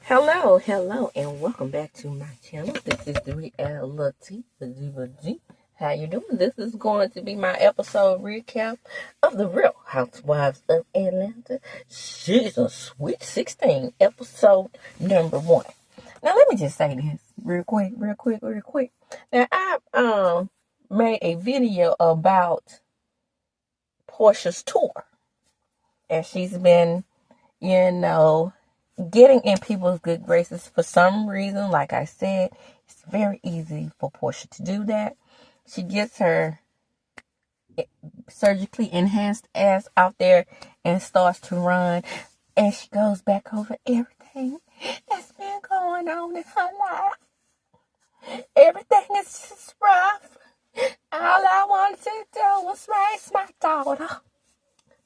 Hello, and welcome back to my channel. This is the reality, the Diva G. How you doing? This is going to be my episode recap of the Real Housewives of Atlanta, season Sweet 16, episode number 1. Now, let me just say this real quick. Now, I made a video about Portia's tour, and she's been, getting in people's good graces for some reason. Like I said, it's very easy for Portia to do that. She gets her surgically enhanced ass out there and starts to run, and she goes back over everything that's been going on in her life. Everything is just rough. All I wanted to do was raise my daughter.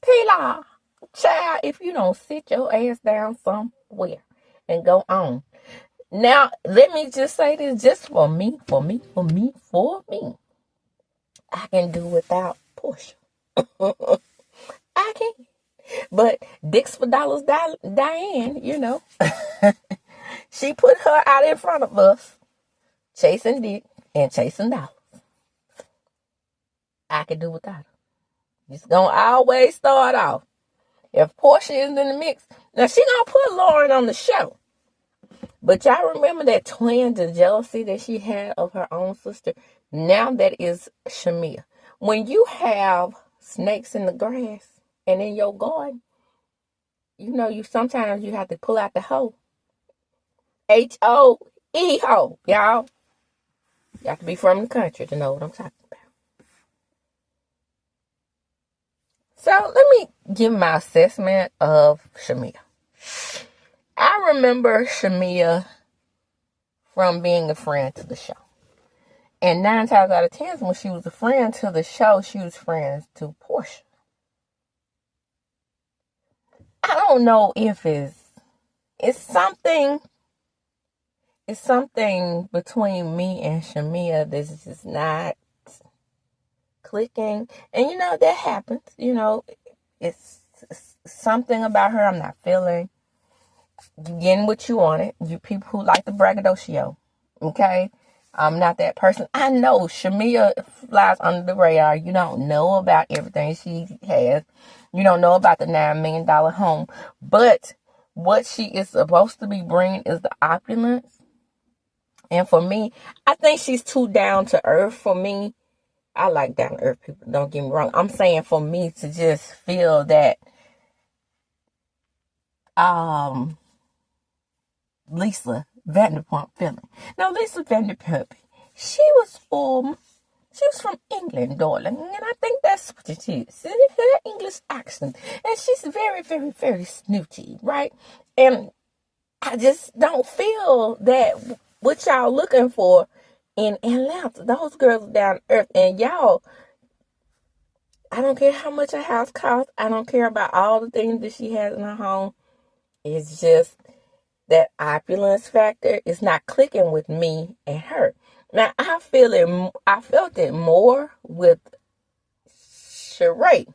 Pilar. Child, if you don't sit your ass down somewhere and go on. Now, let me just say this, just for me. I can do without Portia. I can. But dicks for dollars, Diane, she put her out in front of us, chasing dick and chasing dollars. I can do without her. It's gonna always start off. If Portia is in the mix, now she gonna put Lauren on the show. But y'all remember that twinge of jealousy that she had of her own sister? Now that is Shamia. When you have snakes in the grass and in your garden, you sometimes you have to pull out the hoe. H-O-E hoe, y'all. You have to be from the country to know what I'm talking about. So let me give my assessment of Shamia. I remember Shamia from being a friend to the show. And 9 times out of 10, when she was a friend to the show, she was friends to Portia. I don't know if it's something between me and Shamia that's just not clicking. And that happens. It's something about her I'm not feeling. You getting what you wanted. You people who like the braggadocio. Okay? I'm not that person. I know Shamia flies under the radar. You don't know about everything she has. You don't know about the $9 million home. But what she is supposed to be bringing is the opulence. And for me, I think she's too down to earth for me. I like down to earth people, don't get me wrong. I'm saying for me to just feel that Lisa Vanderpump feeling. Now, Lisa Vanderpump, she was from England, darling, and I think that's what it is. Her English accent, and she's very, very, very snooty, right? And I just don't feel that what y'all looking for in Atlanta. Those girls are down to earth, and y'all, I don't care how much a house costs. I don't care about all the things that she has in her home. It's just that opulence factor is not clicking with me and her. Now, I felt it more with Sheree,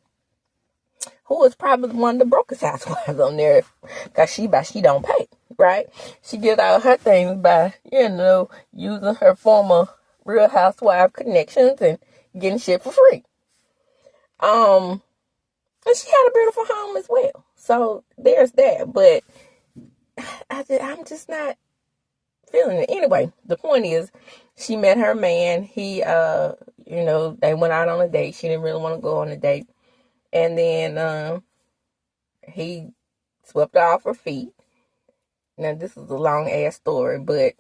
who was probably one of the brokest housewives on there, because she don't pay, right? She did all her things by, using her former Real Housewife connections and getting shit for free. And she had a beautiful home as well. So there's that. But I'm just not feeling it. Anyway, the point is, she met her man. He, they went out on a date. She didn't really want to go on a date. And then he swept her off her feet. Now, this is a long-ass story, but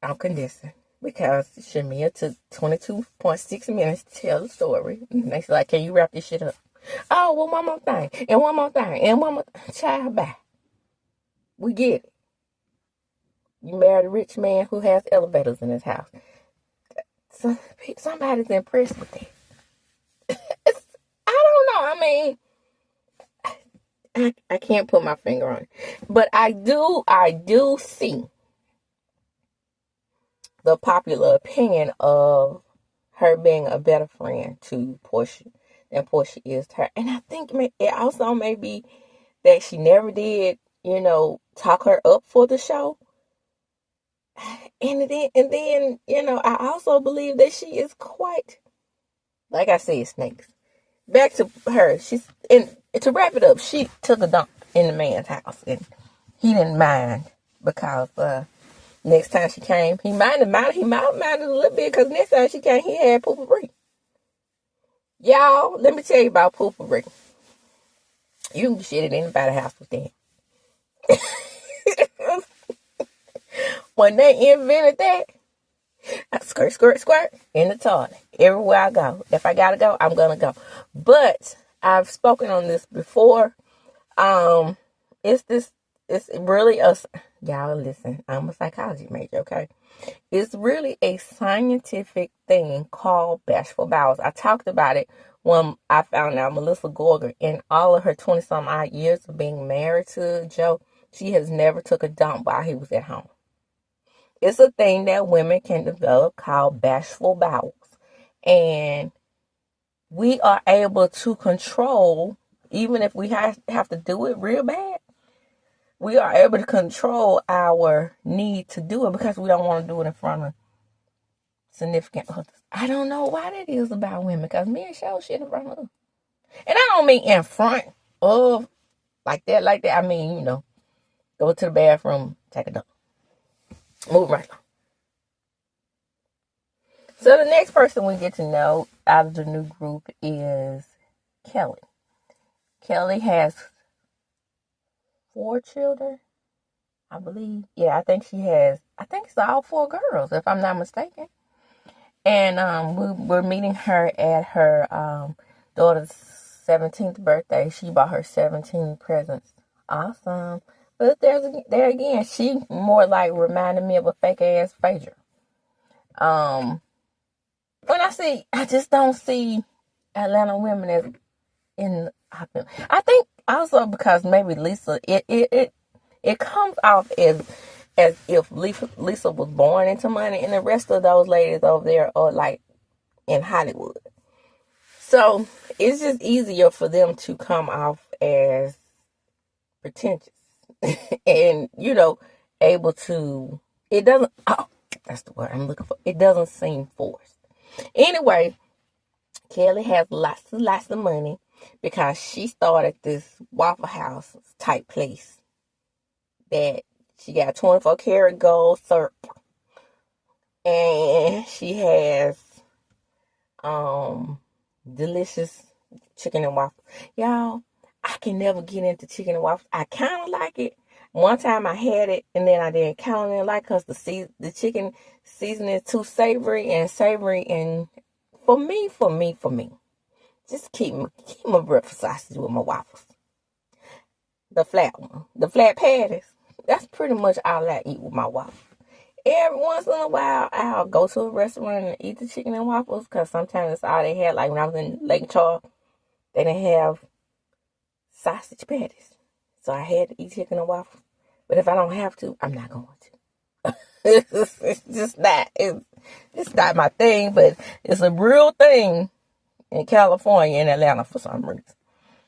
I'm condensing, because Shamia took 22.6 minutes to tell the story. And they said, like, can you wrap this shit up? Oh, well, one more thing, and one more thing, and one more child, bye. We get it. You married a rich man who has elevators in his house. So, somebody's impressed with that. I don't know. I mean, I can't put my finger on it. But I do see the popular opinion of her being a better friend to Portia than Portia is to her. And I think it also may be that she never did, talk her up for the show. And then, I also believe that she is quite, like I said, snakes. Back to her. And to wrap it up, she took a dump in the man's house, and he didn't mind because next time she came, he might have minded a little bit because next time she came, he had poopery. Y'all, let me tell you about poopery. You can shit at anybody's house with that. When they invented that, I skirt in the toilet. Everywhere I go. If I gotta go, I'm gonna go. But I've spoken on this before. It's really y'all listen, I'm a psychology major, okay? It's really a scientific thing called bashful bowels. I talked about it when I found out Melissa Gorga, in all of her 20-some odd years of being married to Joe, she has never took a dump while he was at home. It's a thing that women can develop called bashful bowels. And we are able to control, even if we have to do it real bad, we are able to control our need to do it because we don't want to do it in front of significant others. I don't know why that is about women, because men show shit in front of us. And I don't mean in front of like that. I mean, go to the bathroom, take a dump. Move right on. So the next person we get to know out of the new group is KELLI. KELLI has 4 children, I believe. Yeah, I think it's all 4 girls, if I'm not mistaken. And we're meeting her at her daughter's 17th birthday. She bought her 17 presents. Awesome. But there again, she more like reminded me of a fake ass Phaedra. I just don't see Atlanta women as in. I think also because maybe Lisa, it comes off as if Lisa was born into money, and the rest of those ladies over there are like in Hollywood. So it's just easier for them to come off as pretentious and, able to, it doesn't, that's the word I'm looking for. It doesn't seem forced. Anyway, KELLI has lots of money because she started this Waffle House type place that she got 24 karat gold syrup, and she has delicious chicken and waffles. Y'all, I can never get into chicken and waffles. I kind of like it. One time I had it, and then I didn't count it like because the chicken seasoning is too savory, and for me, just keep my breakfast sausage with my waffles. The flat one, the flat patties. That's pretty much all I eat with my waffles. Every once in a while, I'll go to a restaurant and eat the chicken and waffles because sometimes that's all they had. Like when I was in Lake Charles, they didn't have sausage patties. So I had to eat chicken and waffles. But if I don't have to, I'm not going to. It's just not. It's not my thing, but it's a real thing in California and Atlanta for some reason.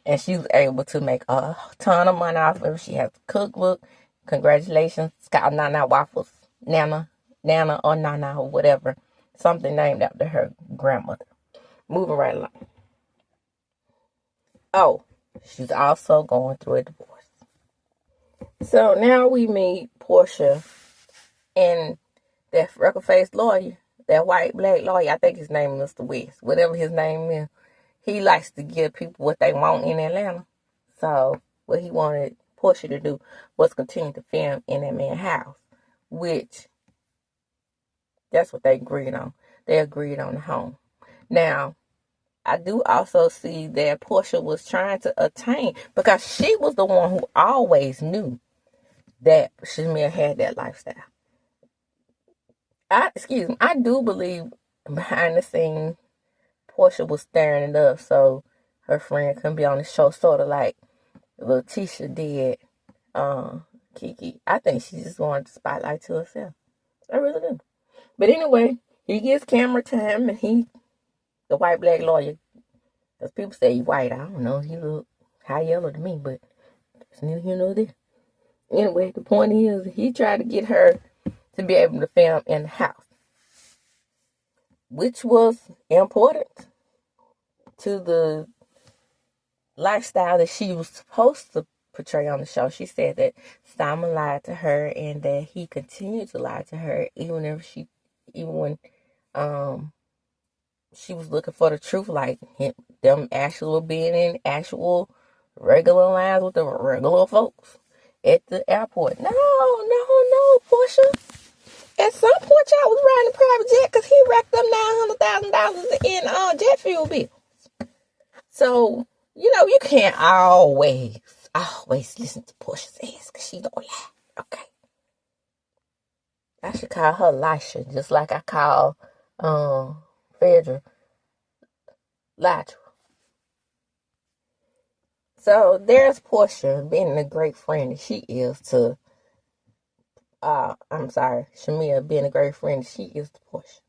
And she was able to make a ton of money off of it. She has a cookbook. Congratulations. It's got Nana Waffles. Nana or Nana or whatever. Something named after her grandmother. Moving right along. Oh, she's also going through a divorce. So now we meet Portia and that freckle-faced lawyer, that white-black lawyer. I think his name is Mr. West. Whatever his name is. He likes to give people what they want in Atlanta. So what he wanted Portia to do was continue to film in that man's house. Which, that's what they agreed on. They agreed on the home. Now, I do also see that Portia was trying to attain, because she was the one who always knew that Shamir had that lifestyle. I do believe behind the scenes, Portia was stirring it up so her friend couldn't be on the show, sort of like Letitia did Kiki. I think she just wanted the spotlight to herself. I really do. But anyway, he gets camera time, and the white black lawyer, because people say he white. I don't know. He look high yellow to me, but it's neither here nor there. Anyway, the point is, he tried to get her to be able to film in the house, which was important to the lifestyle that she was supposed to portray on the show. She said that Simon lied to her and that he continued to lie to her even when she was looking for the truth, like them actually being in actual regular lines with the regular folks at the airport. No, Portia. At some point, y'all was riding a private jet because he racked up $900,000 in jet fuel bill. So, you can't always listen to Portia's ass because she don't lie. Okay. I should call her Lisha, just like I call Phaedra Litra. So there's Portia being a great friend that she is to Shamia being a great friend she is to Portia.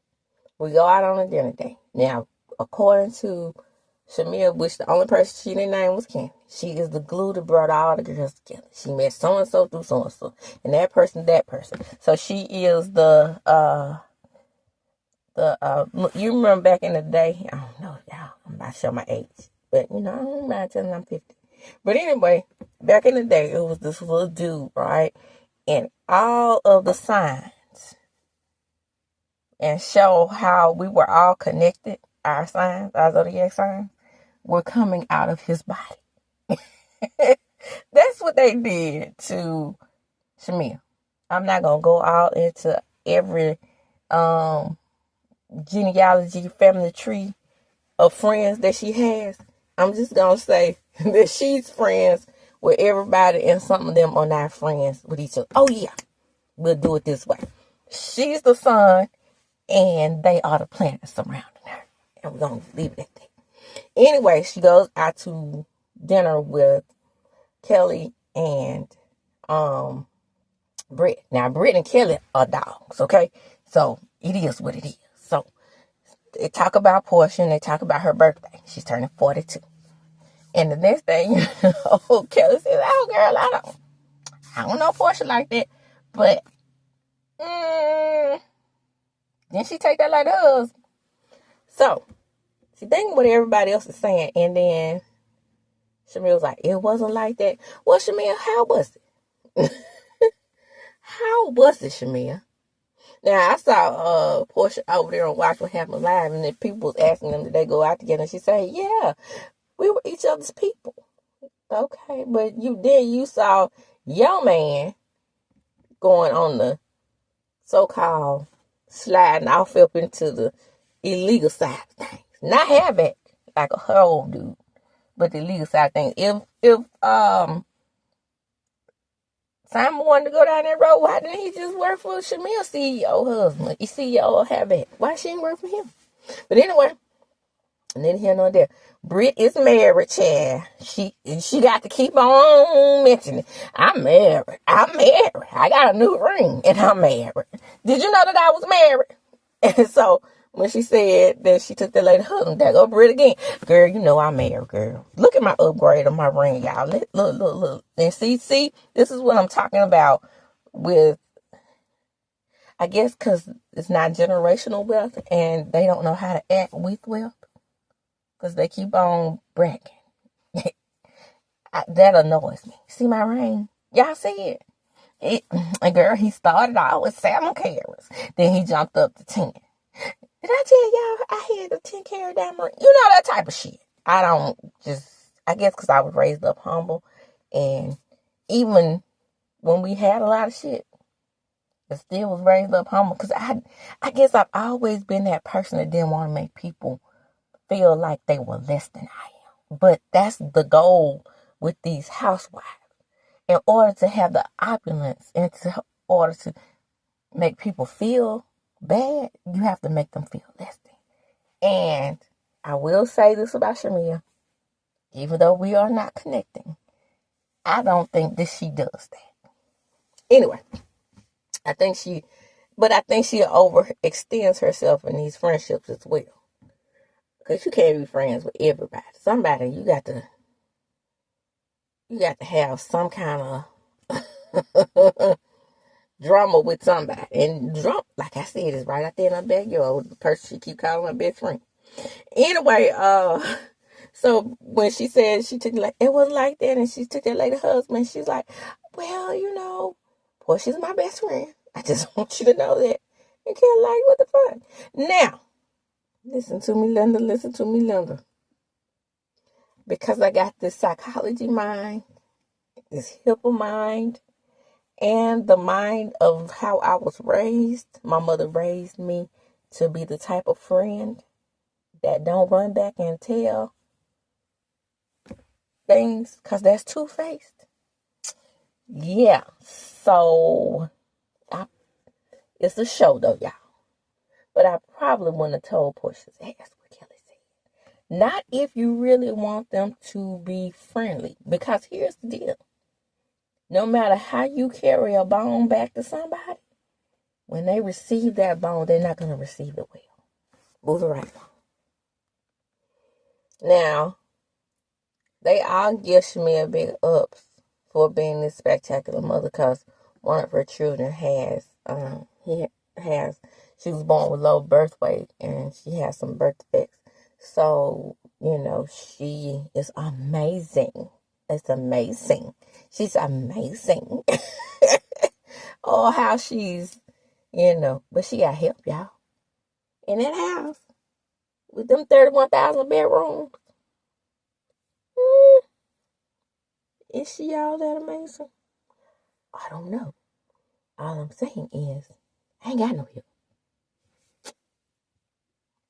We go out on a dinner date. Now, according to Shamia, which the only person she didn't name was Candy. She is the glue that brought all the girls together. She met so-and-so through so-and-so. And that person. So she is you remember back in the day, I don't know, y'all, I'm not sure my age. But, I don't mind telling I'm 50. But anyway, back in the day, it was this little dude, right? And all of the signs and show how we were all connected, our signs, our zodiac signs, were coming out of his body. That's what they did to Shamia. I'm not going to go all into every genealogy, family tree of friends that she has. I'm just going to say that she's friends with everybody and some of them are not friends with each other. Oh, yeah. We'll do it this way. She's the sun and they are the planets surrounding her. And we're going to leave it at that. Anyway, she goes out to dinner with Kelly and Britt. Now, Britt and Kelly are dogs, okay? So, it is what it is. So, they talk about Portia and they talk about her birthday. She's turning 42. And the next thing, Kelly says, oh, girl, I don't know Portia like that. But, then she take that like us. So, she thinking what everybody else is saying. And then Shamia was like, it wasn't like that. Well, Shamia, how was it? How was it, Shamia? Now, I saw Portia over there on Watch What Happened Live, and then people was asking them, did they go out together? And she said, yeah, we were each other's people. Okay, but you saw your man going on the so-called sliding off up into the illegal side of things. Not habit like a whole dude, but the illegal side of things. If Simon wanted to go down that road, why didn't he just work for Shamia's CEO husband? His CEO habit. Why she didn't work for him? But anyway, neither here nor there. Britt is married, child. She got to keep on mentioning, I'm married. I got a new ring, and I'm married. Did you know that I was married? And so, when she said that she took that lady husband, there go Britt again. Girl, you know I'm married, girl. Look at my upgrade on my ring, y'all. Look. And see, this is what I'm talking about with, I guess, because it's not generational wealth, and they don't know how to act with wealth. Because they keep on bragging. That annoys me. See my ring? Y'all see it? And girl, he started out with 7 carats. Then he jumped up to 10. Did I tell y'all I had a 10-carat diamond ring? You know, that type of shit. I guess because I was raised up humble. And even when we had a lot of shit, I still was raised up humble. Because I guess I've always been that person that didn't want to make people feel like they were less than I am. But that's the goal with these housewives. In order to have the opulence and in order to make people feel bad, you have to make them feel less than. And I will say this about Shamia. Even though we are not connecting, I don't think that she does that. Anyway, I think she overextends herself in these friendships as well. Because you can't be friends with everybody. Somebody, you got to have some kind of drama with somebody. And drama, like I said, is right out there in her backyard. The person she keep calling her best friend. Anyway, so when she said she took it was like that, and she took that lady husband, she's like, well, Portia's my best friend. I just want you to know that. And Kelly like, what the fuck? Now, listen to me, Linda. Listen to me, Linda. Because I got this psychology mind, this hippo mind, and the mind of how I was raised. My mother raised me to be the type of friend that don't run back and tell things, because that's two-faced. Yeah, so it's a show though, y'all. But I probably wouldn't have told Portia's ass what Kelly said. Not if you really want them to be friendly. Because here's the deal. No matter how you carry a bone back to somebody, when they receive that bone, they're not going to receive it well. Move it right along. Now, they all give Shamia big ups for being this spectacular mother, because one of her children she was born with low birth weight, and she has some birth defects. So, she is amazing. It's amazing. She's amazing. Oh, how she's, but she got help, y'all. In that house, with them 31,000 bedrooms. Is she all that amazing? I don't know. All I'm saying is, I ain't got no help.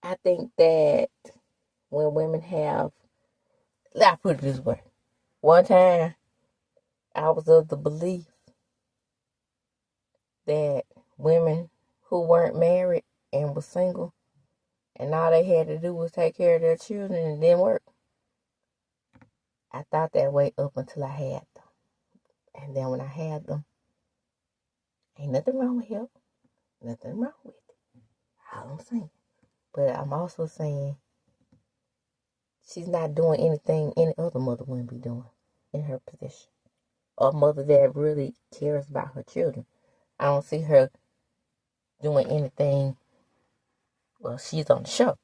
I think that when women I put it this way. One time, I was of the belief that women who weren't married and were single, and all they had to do was take care of their children and didn't work. I thought that way up until I had them. And then when I had them, ain't nothing wrong with help. Nothing wrong with it. All I'm saying. But I'm also saying she's not doing anything any other mother wouldn't be doing in her position. A mother that really cares about her children. I don't see her doing anything. Well, she's on the show.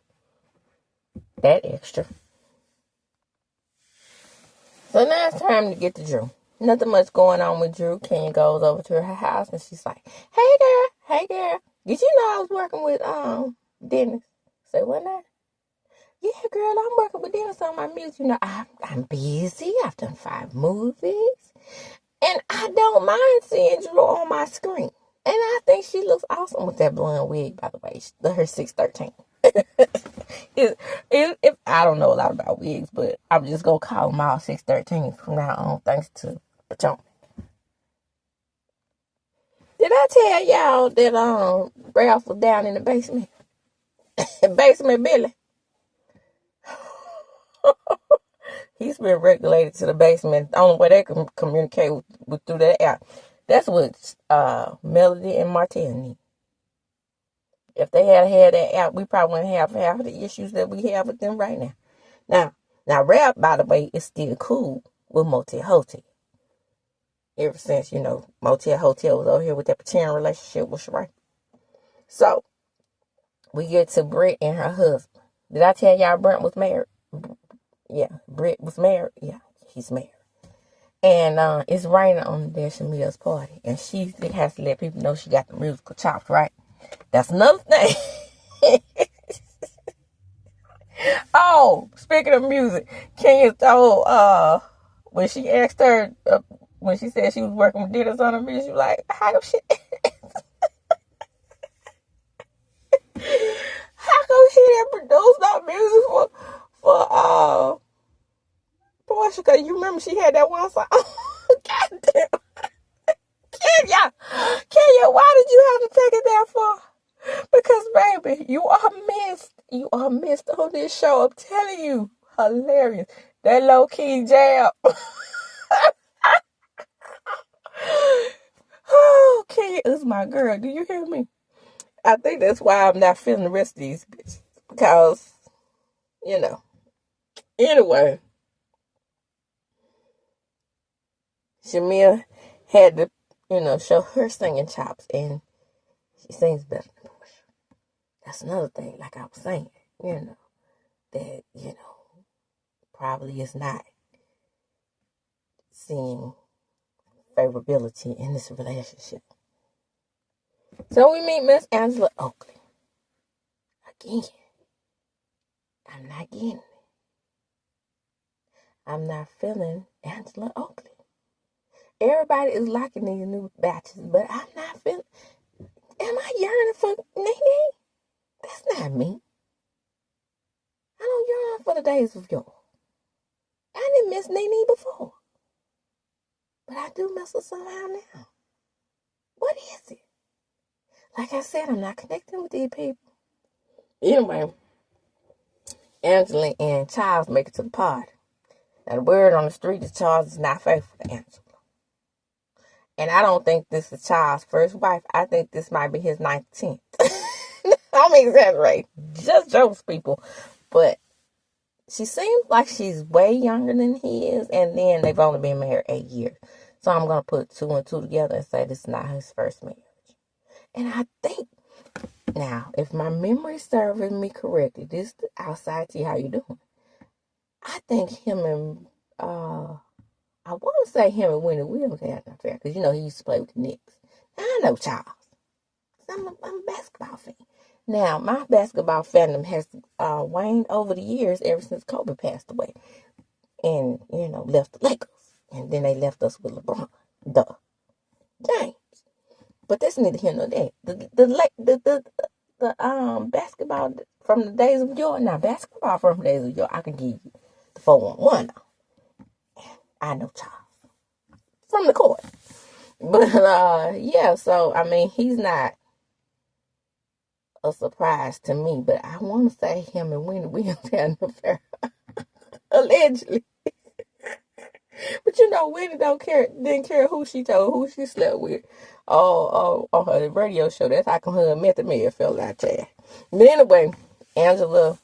That extra. So now it's time to get to Drew. Nothing much going on with Drew. Kenya goes over to her house and she's like, hey girl, did you know I was working with Dennis? Say what now? Yeah, girl, I'm working with Dennis on my music. I'm busy. I've done 5 movies. And I don't mind seeing Drew on my screen. And I think she looks awesome with that blonde wig, by the way. Her 613. If I don't know a lot about wigs, but I'm just going to call them all 613 from now on, thanks to Patron. Did I tell y'all that Ralph was down in the basement? Basement Billy. He's been regulated to the basement. The only way they can communicate with through that app. That's what Melody and Martin need. If they had that app, we probably wouldn't have half of the issues that we have with them right now. Now, Rap, by the way, is still cool with Motel Hotel. Ever since, Motel Hotel was over here with that pretend relationship with Sheree. So, we get to BRIT and her husband. Did I tell y'all Brent was married? Yeah, BRIT was married. Yeah, he's married. And it's raining on their Shamia's party. And she has to let people know she got the musical chops, right? That's another thing. Oh, speaking of music, Kenya told, when she asked her, when she said she was working with Dennis on her music, she was like, how come she didn't produce no music for Portia? Because you remember she had that one song. God damn. Kenya, why did you have to take it that far? Because, baby, you are missed. You are missed on this show. I'm telling you. Hilarious. That low-key jab. Oh, Kenya is my girl. Do you hear me? I think that's why I'm not feeling the rest of these bitches. Because, Anyway. Shamia had to show her singing chops, and she sings better than Portia. That's another thing, like I was saying, that, probably is not seeing favorability in this relationship. So we meet Miss Angela Oakley. Again, I'm not getting it. I'm not feeling Angela Oakley. Everybody is liking these new batches, but I'm not feeling. Am I yearning for Nene? That's not me. I don't yearn for the days of yore. I didn't miss Nene before, but I do miss her somehow now. What is it? Like I said, I'm not connecting with these people. Anyway, Angela and Charles make it to the party. Now, the word on the street is Charles is not faithful to Angela. And I don't think this is Charles' first wife. I think this might be his 19th. I'm exaggerating. Just jokes, people. But she seems like she's way younger than he is. And then they've only been married 8 years. So I'm going to put 2 and 2 together and say this is not his first marriage. And I think, now, if my memory is serving me correctly, this is the outside tea, how you doing? I think him and, I want to say him and Wendy Williams had an affair. Because, he used to play with the Knicks. Now, I know Charles. I'm a basketball fan. Now, my basketball fandom has waned over the years ever since Kobe passed away. And, left the Lakers. And then they left us with LeBron. James. But that's neither here nor there. The basketball from the days of yore. Now, basketball from the days of yore, I can give you the 4-on-1 now. I know Charles. From the court. But, yeah, so, he's not a surprise to me. But I want to say him and Wendy Williams had an affair. Allegedly. But Wendy didn't care who she told, who she slept with. On her radio show. That's how come her method man felt like that. But anyway, Angela,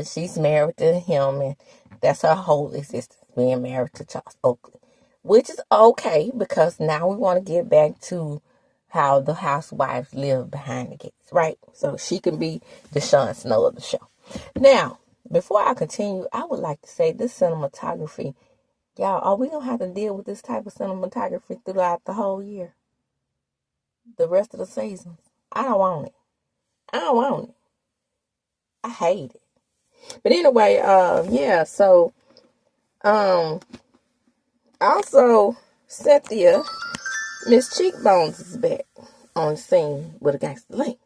she's married to him, and that's her whole existence, being married to Charles Oakley. Which is okay, because now we want to get back to how the housewives live behind the gates, right? So she can be the Jon Snow of the show. Now, before I continue, I would like to say this cinematography, y'all, are we going to have to deal with this type of cinematography throughout the whole year? The rest of the seasons? I don't want it. I hate it. But anyway, yeah, so, also, Cynthia, Miss Cheekbones is back on the scene with a gangster link.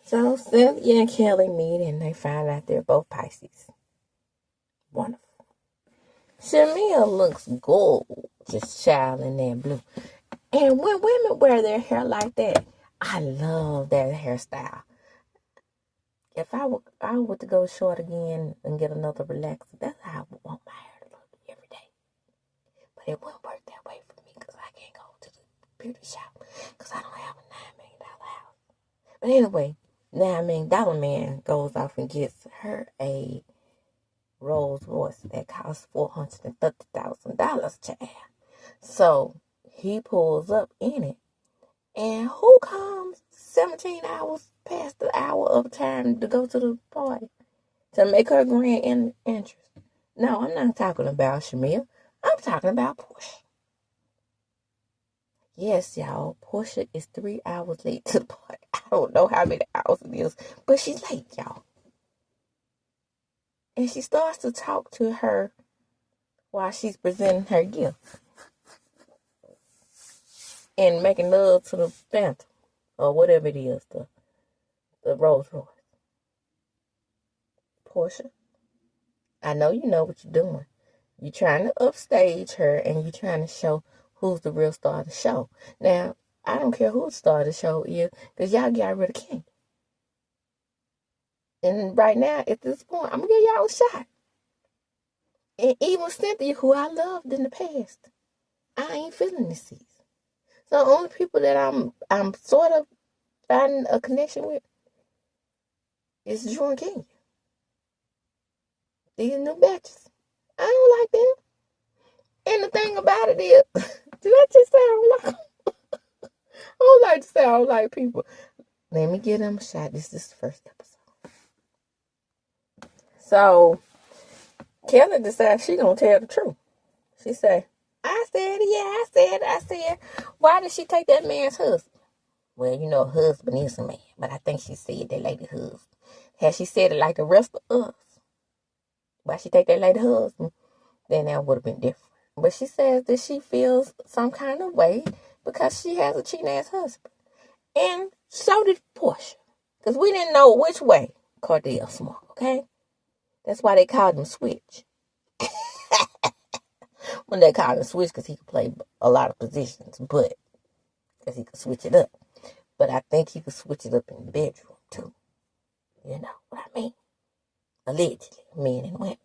So, Cynthia and Kelly meet, and they find out they're both Pisces. Wonderful. Shamia looks gorgeous, child, in that blue. And when women wear their hair like that, I love that hairstyle. If I were to go short again and get another relaxer, that's how I would want my hair to look every day. But it wouldn't work that way for me because I can't go to the beauty shop because I don't have a $9 million house. But anyway, $9 million man goes off and gets her a Rolls Royce that costs $430,000, child. So he pulls up in it. And who comes 17 hours past the hour of time to go to the party to make her grand entrance? No, I'm not talking about Shamia. I'm talking about Portia. Yes, y'all, Portia is 3 hours late to the party. I don't know how many hours it is, but she's late, y'all. And she starts to talk to her while she's presenting her gift and making love to the Phantom or whatever it is, the Rolls Royce. Portia, I know you know what you're doing. You're trying to upstage her and you're trying to show who's the real star of the show. Now, I don't care who the star of the show is because y'all got rid of King. And right now, at this point, I'm going to give y'all a shot. And even Cynthia, who I loved in the past, I ain't feeling this season. So the only people that I'm sort of finding a connection with is Drew and Kenya. These new batches. I don't like them. And the thing about it is, did I just sound like, I don't like to sound like people. Let me get them a shot. This is the first episode. So, Kelly decided she gonna tell the truth. She said, I said. Why did she take that man's husband? Well, you know, husband is a man. But I think she said that lady husband. Had she said it like the rest of us, why she take that lady husband, then that would have been different. But she says that she feels some kind of way because she has a cheating ass husband. And so did Portia. Because we didn't know which way Cordell swung, okay? That's why they called him Switch. When they called him Switch, because he could play a lot of positions, but because he could switch it up. But I think he could switch it up in the bedroom, too. You know what I mean? Allegedly, men and women.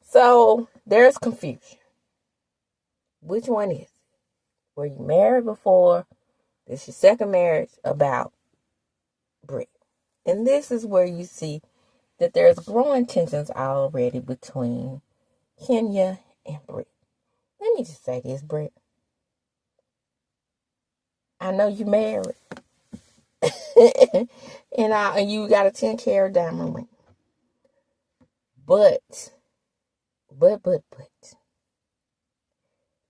So, there's confusion. Which one is it? Were you married before? This is your second marriage about BRIT. And this is where you see that there's growing tensions already between Kenya and BRIT. Let me just say this, BRIT. I know you married. and you got a 10-carat diamond ring. But,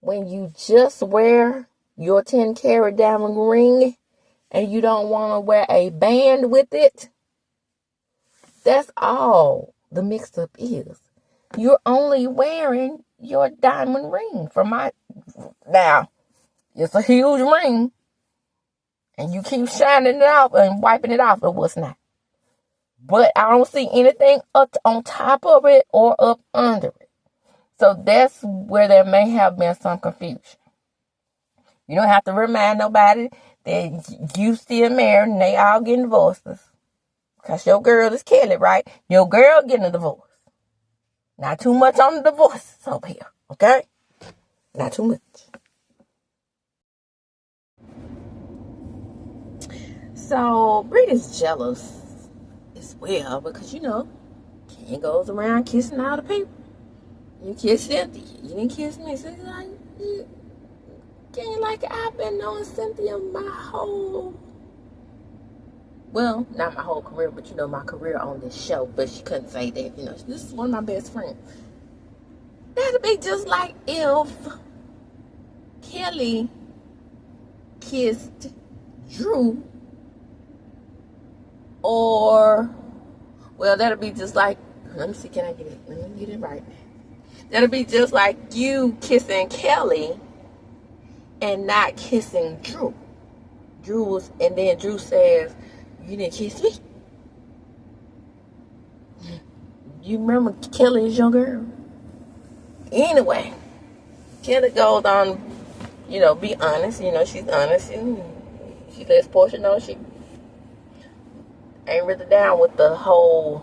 when you just wear your 10-carat diamond ring and you don't want to wear a band with it, that's all the mix-up is. You're only wearing your diamond ring. Now, it's a huge ring, and you keep shining it off and wiping it off. It was not. But I don't see anything up on top of it or up under it. So that's where there may have been some confusion. You don't have to remind nobody that you still married and they all getting divorces. Because your girl is Kelly, right? Your girl getting a divorce. Not too much on the divorces over here, okay? Not too much. So, BRIT is jealous as well because, you know, Ken goes around kissing all the people. You kissed Cynthia. You didn't kiss me. So like, Ken, like, I've been knowing Cynthia my whole... Well, not my whole career, but, you know, my career on this show. But she couldn't say that, you know. This is one of my best friends. That'd be just like if Kelly kissed Drew. Or, well, that'd be just like, let me see, can I get it? Let me get it right. That'd be just like you kissing Kelly and not kissing Drew. And then Drew says, you didn't kiss me. You remember Kelly is your girl? Anyway, Kelly goes on, you know, be honest. You know, she's honest. And she lets Portia know she ain't really down with the whole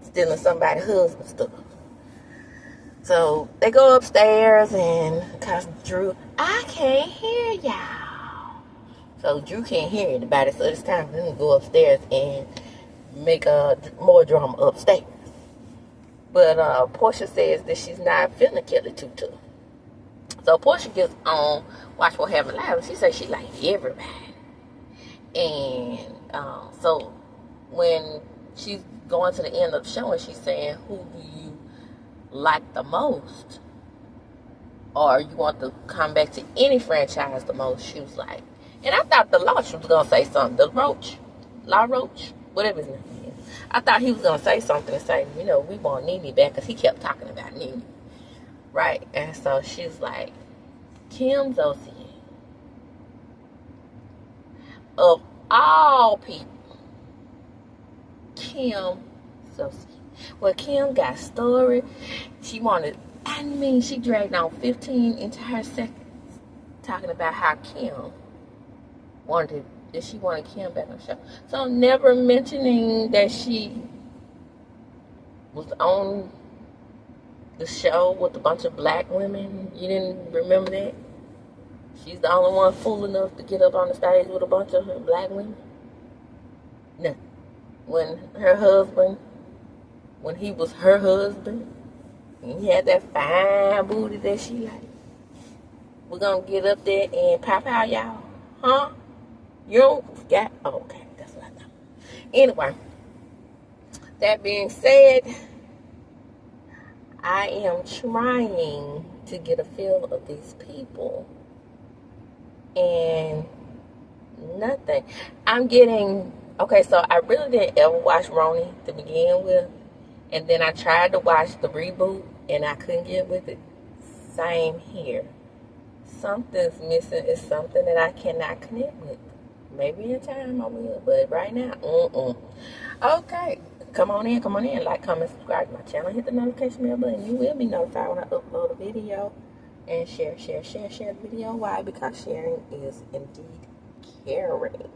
stealing somebody's husband stuff. So they go upstairs and cause Drew, I can't hear y'all. So Drew can't hear anybody, so it's time for them to go upstairs and make more drama upstairs. But Portia says that she's not feeling Kelly too tough. So Portia gets on Watch What Happens Live, and she says she like everybody. And so when she's going to the end of the show and she's saying, who do you like the most? Or you want to come back to any franchise the most? She was like, and I thought the Loach was going to say something. The Roach, La Roach, whatever his name is. I thought he was going to say something and say, you know, we want Nene back, because he kept talking about Nene. Right? And so she's like, Kim Zolciak. Of all people, Kim Zolciak. Well, Kim got story. She dragged on 15 entire seconds talking about how Kim she wanted Kim back on the show. So never mentioning that she was on the show with a bunch of black women. You didn't remember that? She's the only one fool enough to get up on the stage with a bunch of black women? No. when her husband, when he was her husband, and he had that fine booty that she like. We're gonna get up there and pop out, y'all. Huh? You don't got, oh, okay, that's what I thought. Anyway, that being said, I am trying to get a feel of these people. And nothing. I'm getting, okay, so I really didn't ever watch Roni to begin with. And then I tried to watch the reboot and I couldn't get with it. Same here. Something's missing. It's something that I cannot connect with. Maybe in time I will, but right now, Okay, come on in, like, comment, subscribe to my channel, hit the notification bell button. You will be notified when I upload a video. And share the video. Why? Because sharing is indeed caring.